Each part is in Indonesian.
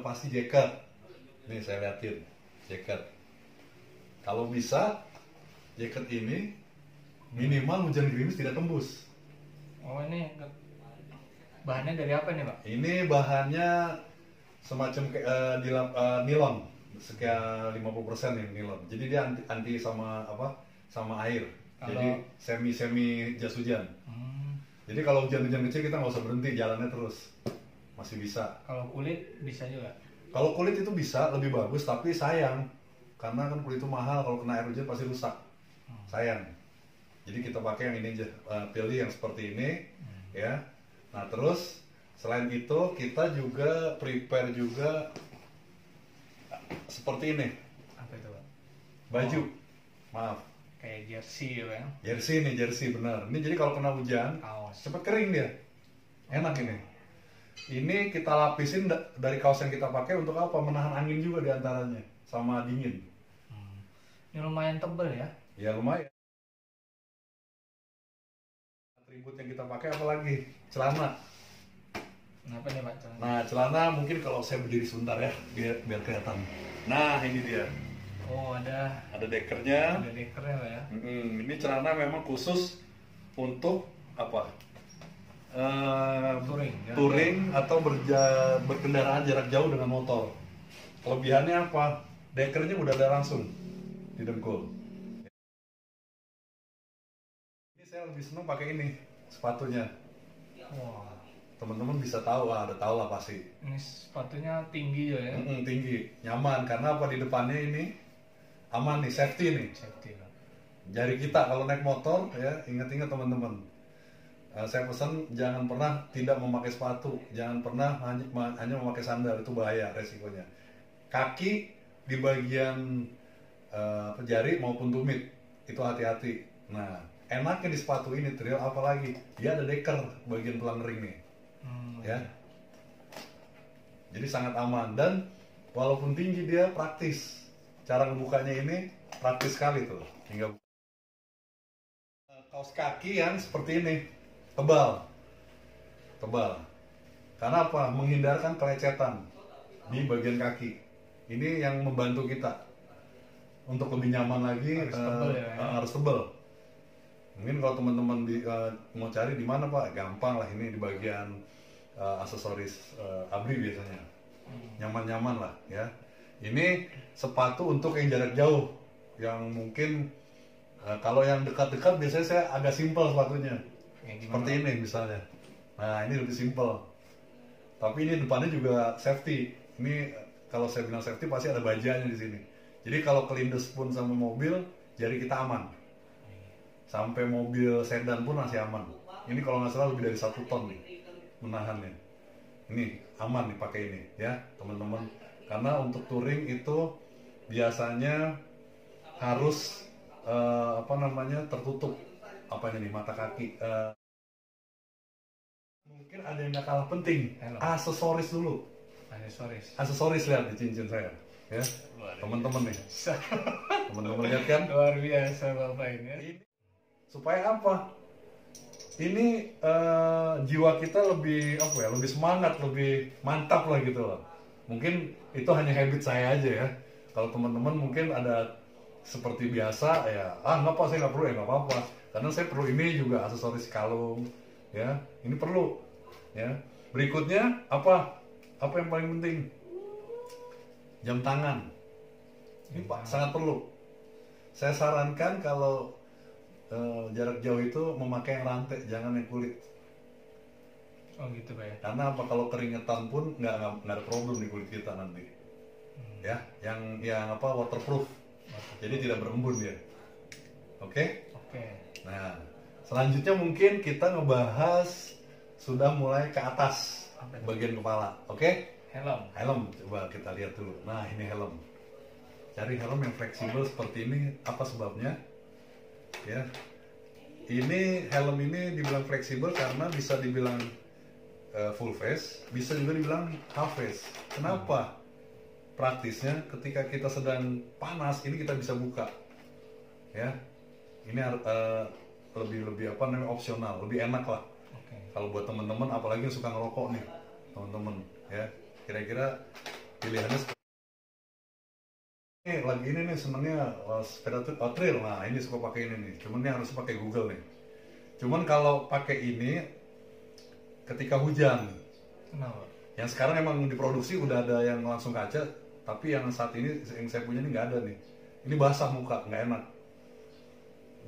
pasti jaket. Nih saya liatin jaket. Kalau bisa jaket ini minimal hujan gerimis tidak tembus. Oh, ini bahannya dari apa nih, Pak? Ini bahannya semacam nilon, sekitar 50% nih nilon. Jadi dia anti sama sama air. Jadi semi jas hujan. Jadi kalau hujan-hujan kecil kita nggak usah berhenti, jalannya terus masih bisa. Kalau kulit bisa juga. Kalau kulit itu bisa lebih bagus, tapi sayang karena kan kulit itu mahal, kalau kena air hujan pasti rusak. Sayang. Jadi kita pakai yang ini aja, pilih yang seperti ini, ya. Nah terus selain itu kita juga prepare juga seperti ini. Apa itu, Pak? Baju, maaf. Kayak jersey ya, Pak? Jersey benar. Ini jadi kalau kena hujan, Kaos. cepet kering dia. Enak ini. Ini kita lapisin dari kaos yang kita pakai untuk apa? Menahan angin juga diantaranya, sama dingin. Ini lumayan tebel ya? Ya lumayan. Atribut yang kita pakai apa lagi? Celana. Kenapa nih, Pak? Celana? Nah celana mungkin kalau saya berdiri sebentar ya, biar kelihatan. Nah ini dia. Oh, ada Dekernya. ada dekernya, Pak ya? Ini celana memang khusus untuk apa? Touring atau berkendaraan jarak jauh dengan motor. Kelebihannya apa? Dekernya udah ada langsung di dengkul. Ini saya lebih senang pakai ini sepatunya. Wah, Teman-teman bisa tahu, udah tahu lah pasti. ini sepatunya tinggi ya? Tinggi, nyaman karena apa, di depannya ini aman nih, safety nih. Safety, Pak. Jari kita kalau naik motor ya, ingat-ingat teman-teman. Saya pesan jangan pernah tidak memakai sepatu, jangan pernah hanya memakai sandal, itu bahaya resikonya. Kaki di bagian jari maupun tumit itu hati-hati. Nah, enaknya di sepatu ini trail apalagi dia ada deker bagian tulang ring nih, ya. Jadi sangat aman dan walaupun tinggi dia praktis. Cara ngebukanya ini praktis sekali tuh, hingga kaos kaki yang seperti ini. Tebal. Karena apa? Menghindarkan kelecetan di bagian kaki. Ini yang membantu kita untuk lebih nyaman lagi. Harus tebal. Mungkin kalau teman-teman mau cari di mana Pak, gampang lah, ini di bagian aksesoris ABRI biasanya. Nyaman-nyaman lah ya. Ini sepatu untuk yang jarak jauh, yang mungkin kalau yang dekat-dekat biasanya saya agak simpel sepatunya. Seperti ini misalnya. Nah ini lebih simple. Tapi ini depannya juga safety. Ini kalau saya bilang safety pasti ada bajanya di sini. Jadi kalau kelindes pun sama mobil, jari kita aman. Sampai mobil sedan pun masih aman. Ini kalau nggak salah lebih dari 1 ton nih menahannya. Ini aman nih pakai ini ya teman-teman. Karena untuk touring itu biasanya harus tertutup mata kaki. Mungkin ada yang nggak kalah penting. Aksesoris dulu. Aksesoris lihat di cincin saya, ya. Teman-teman nih. Teman-teman lihat kan? Luar biasa Bapak ini. Supaya apa? Ini jiwa kita lebih lebih semangat, lebih mantap lah gitu loh. Mungkin itu hanya habit saya aja ya. Kalau teman-teman mungkin ada seperti biasa ya, nggak apa, saya nggak perlu, ya nggak apa-apa. Karena saya perlu ini juga, aksesoris kalung, ya. Ini perlu, ya. Berikutnya apa? Apa yang paling penting? Jam tangan. Ini Pak sangat perlu. Saya sarankan kalau jarak jauh itu memakai yang rantai, jangan yang kulit. Oh gitu Pak ya. Karena apa, kalau keringetan pun nggak ada problem di kulit kita nanti. Ya, yang waterproof. Jadi tidak berembun dia. Oke? Nah, selanjutnya mungkin kita ngebahas sudah mulai ke atas bagian kepala. Oke? Helm coba kita lihat dulu. Nah, ini helm. Cari helm yang fleksibel seperti ini. Apa sebabnya? Ya. Ini helm ini dibilang fleksibel karena bisa dibilang full face, bisa juga dibilang half face. Kenapa? Praktisnya ketika kita sedang panas ini kita bisa buka, ya. Ini lebih opsional, lebih enak lah. Kalau buat teman-teman, apalagi yang suka ngerokok nih, teman-teman, ya. Kira-kira pilihannya ini lagi ini nih senengnya sepeda trail. Nah ini suka pakai ini nih, cuman ini harus pakai Google nih. Cuman kalau pakai ini ketika hujan. Kenapa? Yang sekarang emang diproduksi udah ada yang langsung kaca, tapi yang saat ini yang saya punya ini nggak ada nih. Ini basah muka, nggak enak.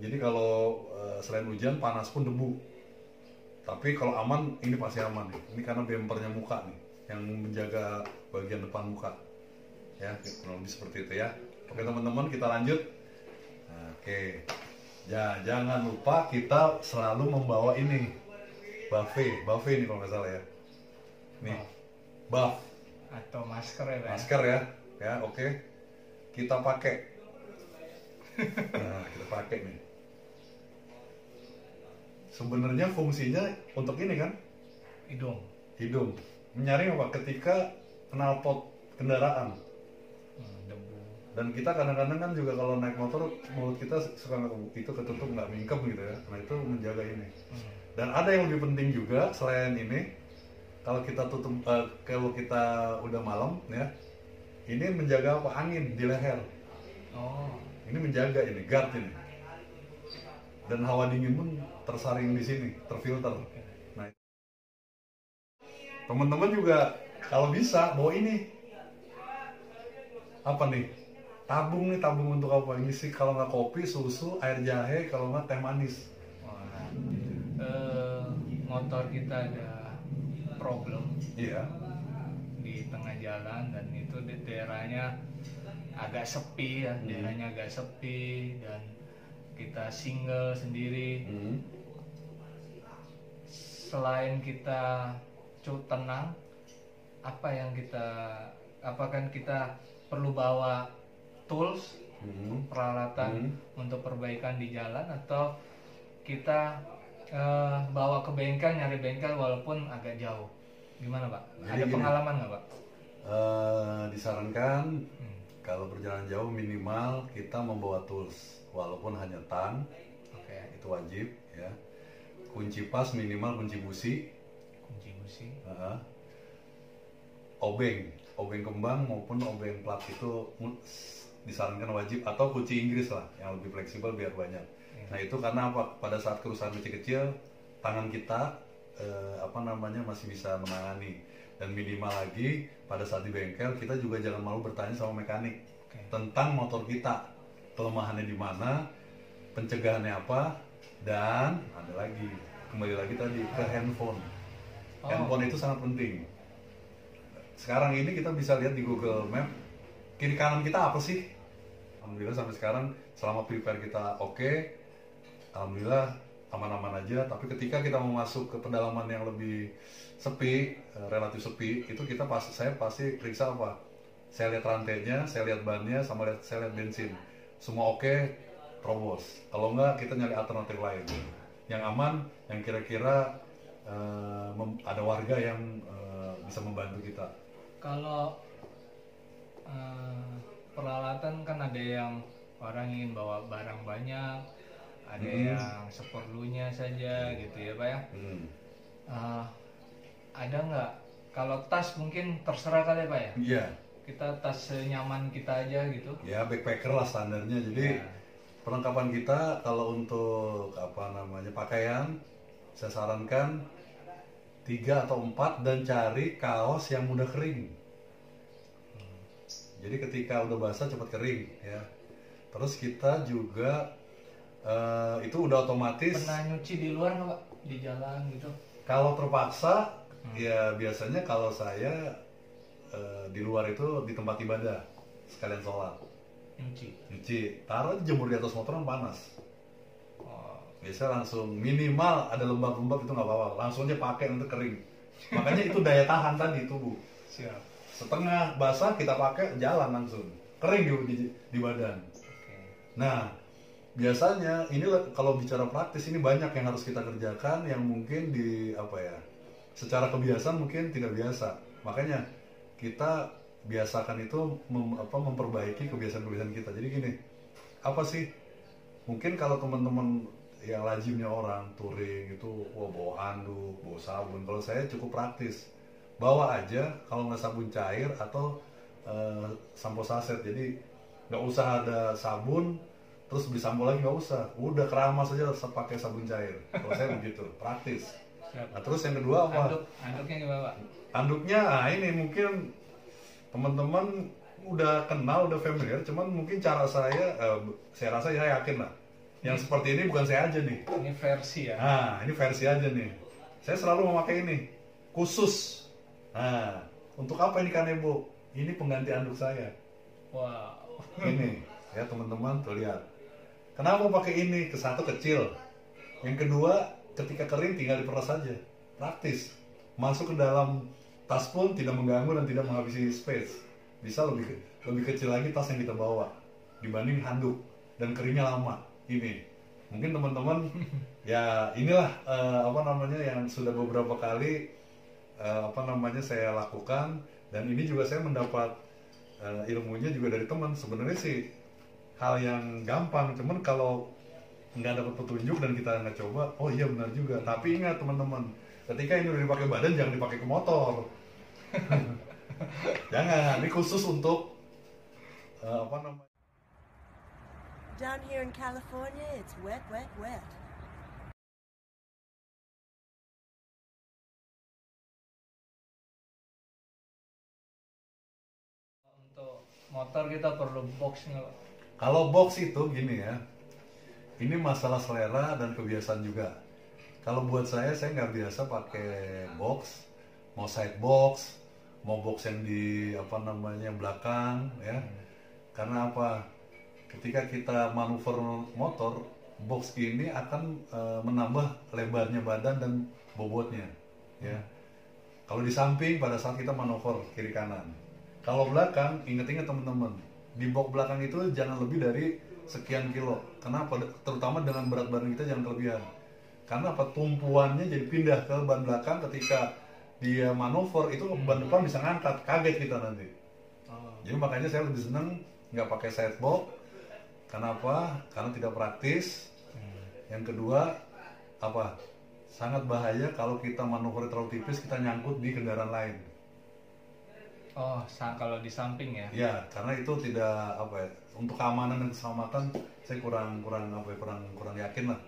Jadi kalau selain hujan panas pun debu. Tapi kalau aman ini pasti aman nih. Ini karena bempernya muka nih, yang menjaga bagian depan muka. Ya, kurang lebih seperti itu ya. Oke teman-teman, kita lanjut. Nah, oke. Ya, jangan lupa kita selalu membawa ini buffet ini kalau nggak salah ya. Nih, buff atau masker ya, Pak? Masker ya, oke. Kita pakai. Nah, kita pakai nih. Sebenarnya fungsinya untuk ini kan? Hidung. Menyaring apa? Ketika knalpot kendaraan. Debu. Dan kita kadang-kadang kan juga kalau naik motor mulut kita suka itu ketutup nggak mingkem gitu ya. Nah itu menjaga ini. Dan ada yang lebih penting juga selain ini, kalau kita tutup kalau kita udah malam ya, ini menjaga apa? Angin di leher. Ini menjaga ini guard ini. Dan hawa dingin pun tersaring di sini, terfilter. Nah, teman-teman juga kalau bisa bawa ini. Apa nih? Tabung untuk apa? Ngisi kalau nggak kopi, susu, air jahe, kalau nggak teh manis. Motor kita ada problem. Iya. Di tengah jalan dan itu di daerahnya agak sepi ya, daerahnya agak sepi dan kita single sendiri. Selain kita tenang, apakah kita perlu bawa tools, peralatan untuk perbaikan di jalan, atau kita bawa ke bengkel, nyari bengkel walaupun agak jauh? Gimana Pak? Jadi ada pengalaman nggak Pak? Disarankan kalau perjalanan jauh minimal kita membawa tools walaupun hanya tang. Itu wajib ya. Kunci pas minimal kunci busi. Obeng kembang maupun obeng plat itu disarankan wajib, atau kunci Inggris lah yang lebih fleksibel biar banyak. Nah itu karena apa? Pada saat kerusakan kecil-kecil tangan kita masih bisa menangani. Dan minimal lagi pada saat di bengkel kita juga jangan malu bertanya sama mekanik tentang motor kita, kelemahannya di mana, pencegahannya apa, dan ada lagi kembali lagi tadi ke handphone. Handphone itu sangat penting. Sekarang ini kita bisa lihat di Google Map kiri kanan kita apa sih. Alhamdulillah sampai sekarang selama prepare kita oke. Alhamdulillah aman-aman aja. Tapi ketika kita mau masuk ke pedalaman yang lebih sepi, relatif sepi, itu saya pasti periksa apa? Saya lihat rantainya, saya lihat bannya, saya lihat bensin. Semua oke, terobos. Kalau enggak kita nyari alternatif lain yang aman, yang kira-kira ada warga yang bisa membantu kita. Kalau peralatan kan ada yang orang ingin bawa barang banyak, ada yang seperlunya saja gitu ya Pak ya. Ada nggak? Kalau tas mungkin terserah kali ya Pak ya? Iya. Kita tas senyaman kita aja gitu. Ya backpacker lah standarnya. Jadi perlengkapan kita kalau untuk pakaian, saya sarankan 3 atau 4 dan cari kaos yang mudah kering. Jadi ketika udah basah cepat kering ya. Terus kita juga itu udah otomatis. Pernah nyuci di luar nggak Pak? Di jalan gitu? Kalau terpaksa ya biasanya kalau saya di luar itu di tempat ibadah sekalian sholat. Nyuci. Taruh jemur di atas motor kan panas. Biasa langsung minimal ada lembab-lembab itu nggak apa-apa, langsung aja pakai untuk kering. Makanya itu daya tahan tadi tubuh. Siap. Setengah basah kita pakai jalan langsung kering di badan. Nah biasanya ini kalau bicara praktis ini banyak yang harus kita kerjakan yang mungkin secara kebiasaan mungkin tidak biasa. Makanya kita biasakan itu memperbaiki kebiasaan-kebiasaan kita. Jadi gini, apa sih? Mungkin kalau teman-teman yang lazimnya orang touring itu bawa handuk, bawa sabun. Kalau saya cukup praktis, bawa aja kalau nggak sabun cair atau sampo saset, jadi nggak usah ada sabun terus beli sampo lagi, nggak usah, udah keramas aja pakai sabun cair. Kalau saya begitu, praktis. Nah terus yang kedua apa? Anduknya gimana Pak? Anduknya, ini mungkin teman-teman udah kenal, udah familiar, cuman mungkin cara saya rasa saya yakin lah, yang seperti ini bukan saya aja nih. Ini versi ya? Nah ini versi aja nih, saya selalu memakai ini khusus. Nah untuk apa ini Kanebo? Ini pengganti anduk saya. Wow. Ini ya teman-teman tuh lihat. Kenapa pakai ini? Satu kecil, yang kedua ketika kering tinggal diperas saja, praktis. Masuk ke dalam tas pun tidak mengganggu dan tidak menghabisi space. Bisa lebih kecil lagi tas yang kita bawa dibanding handuk, dan keringnya lama. Ini mungkin teman-teman ya inilah yang sudah beberapa kali saya lakukan, dan ini juga saya mendapat ilmunya juga dari teman. Sebenarnya sih hal yang gampang, cuman kalau nggak dapat petunjuk dan kita nggak coba, oh iya benar juga. Tapi ingat teman-teman, ketika ini udah dipakai badan jangan dipakai ke motor. Jangan, ini khusus untuk Down here in California, it's wet, wet, wet. Untuk motor kita perlu box nggak Pak? Kalau box itu gini ya, ini masalah selera dan kebiasaan juga. Kalau buat saya nggak biasa pakai box, mau side box, mau box yang di belakang ya. Karena apa? Ketika kita manuver motor, box ini akan menambah lebarnya badan dan bobotnya ya. Kalau di samping pada saat kita manuver kiri kanan. Kalau belakang, ingat-ingat teman-teman, di box belakang itu jangan lebih dari sekian kilo. Kenapa? Terutama dengan berat badan kita jangan kelebihan. Karena apa? Tumpuannya jadi pindah ke ban belakang, ketika dia manuver itu ban depan bisa ngangkat, kaget kita nanti. Jadi makanya saya lebih seneng nggak pakai side box. Kenapa? Karena tidak praktis. Yang kedua sangat bahaya kalau kita manuver terlalu tipis, kita nyangkut di kendaraan lain. Oh, kalau di samping ya? Ya, karena itu tidak untuk keamanan dan keselamatan saya kurang yakin lah.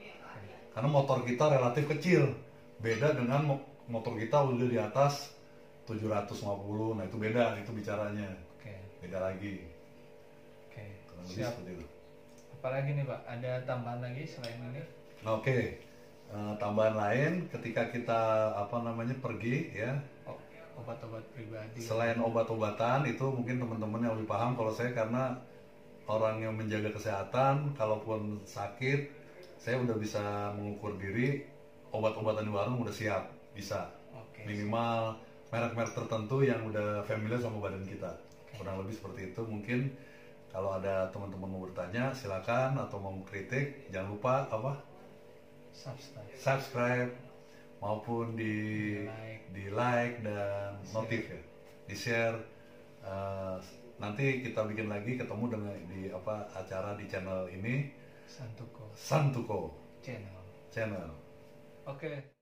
Karena motor kita relatif kecil, beda dengan motor kita udah di atas 750. Nah itu beda, itu bicaranya. Beda lagi. Siap. Apalagi nih Pak, ada tambahan lagi selain ini? Tambahan lain ketika kita pergi ya. Obat-obat pribadi. Selain obat-obatan itu mungkin teman-teman yang lebih paham. Kalau saya karena orang yang menjaga kesehatan, kalaupun sakit, saya udah bisa mengukur diri, obat-obatan di warung udah siap, bisa. Minimal merek-merek tertentu yang udah familiar sama badan kita. Kurang lebih seperti itu. Mungkin kalau ada teman-teman mau bertanya silakan, atau mau kritik jangan lupa subscribe maupun di like dan notif ya, di share. Nanti kita bikin lagi, ketemu dengan di acara di channel ini, Santuko channel. Oke.